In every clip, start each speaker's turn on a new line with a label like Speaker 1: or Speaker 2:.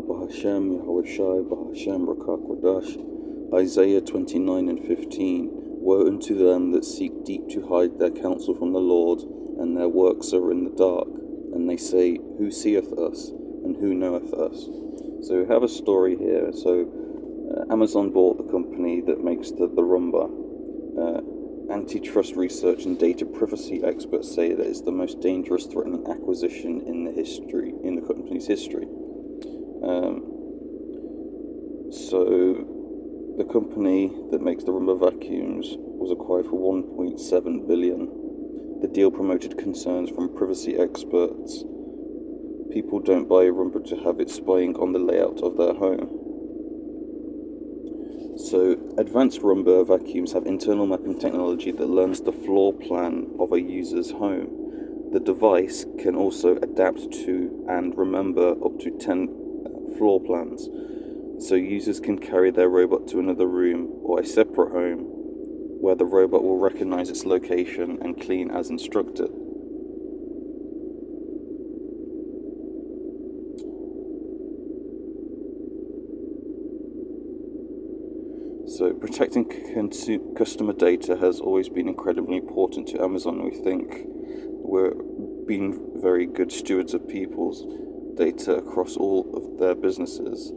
Speaker 1: YAHAWAH, BAHASHAM, YAHAWASHI, BAHASHAM, RAWCHAA, QADASH. Isaiah 29 and 15. Woe unto them that seek deep to hide their counsel from the Lord, and their works are in the dark. And they say, Who seeth us, and who knoweth us? So we have a story here. Amazon bought the company that makes the Roomba. Antitrust research and data privacy experts say that it's the most dangerous, threatening acquisition in the company's history. So the company that makes the Roomba vacuums was acquired for $1.7 billion. The deal promoted concerns from privacy experts. People don't buy a Roomba to have it spying on the layout of their home. So advanced Roomba vacuums have internal mapping technology that learns the floor plan of a user's home. The device can also adapt to and remember up to 10 floor plans, so users can carry their robot to another room or a separate home where the robot will recognize its location and clean as instructed. So protecting customer data has always been incredibly important to Amazon. We think we're being very good stewards of people's data across all of their businesses.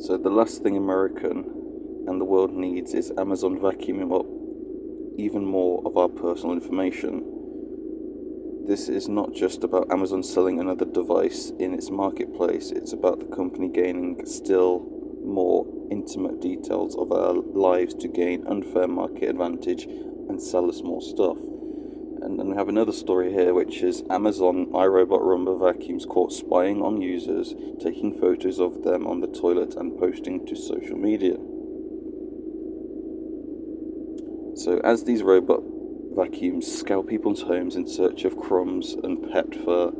Speaker 1: So the last thing American and the world needs is Amazon vacuuming up even more of our personal information. This is not just about Amazon selling another device in its marketplace, it's about the company gaining still more intimate details of our lives to gain unfair market advantage and sell us more stuff. And then we have another story here, which is Amazon iRobot Roomba vacuums caught spying on users, taking photos of them on the toilet and posting to social media. So as these robot vacuums scout people's homes in search of crumbs and pet fur,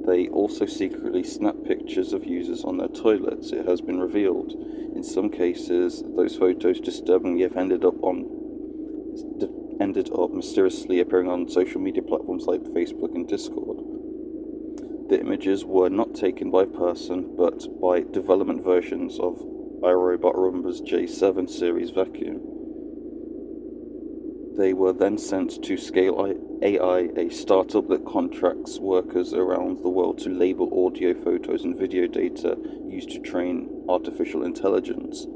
Speaker 1: they also secretly snap pictures of users on their toilets, it has been revealed. In some cases, those photos disturbingly have ended up mysteriously appearing on social media platforms like Facebook and Discord. The images were not taken by a person, but by development versions of iRobot Roomba's J7 series vacuum. They were then sent to Scale AI, a startup that contracts workers around the world to label audio, photos, and video data used to train artificial intelligence.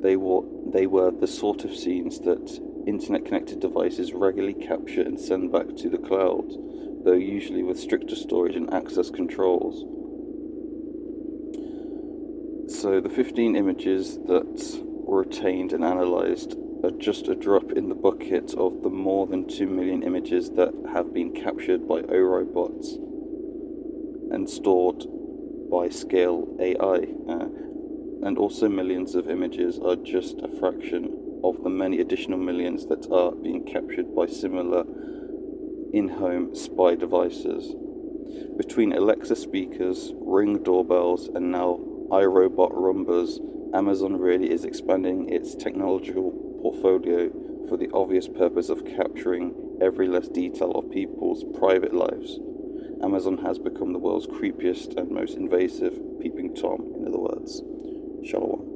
Speaker 1: They were the sort of scenes that internet-connected devices regularly capture and send back to the cloud, though usually with stricter storage and access controls. So the 15 images that were retained and analysed are just a drop in the bucket of the more than 2 million images that have been captured by iRobots and stored by Scale AI. And also millions of images are just a fraction of the many additional millions that are being captured by similar in-home spy devices. Between Alexa speakers, Ring doorbells, and now iRobot Roombas, Amazon really is expanding its technological portfolio for the obvious purpose of capturing every less detail of people's private lives. Amazon has become the world's creepiest and most invasive peeping Tom, in other words. Shalom.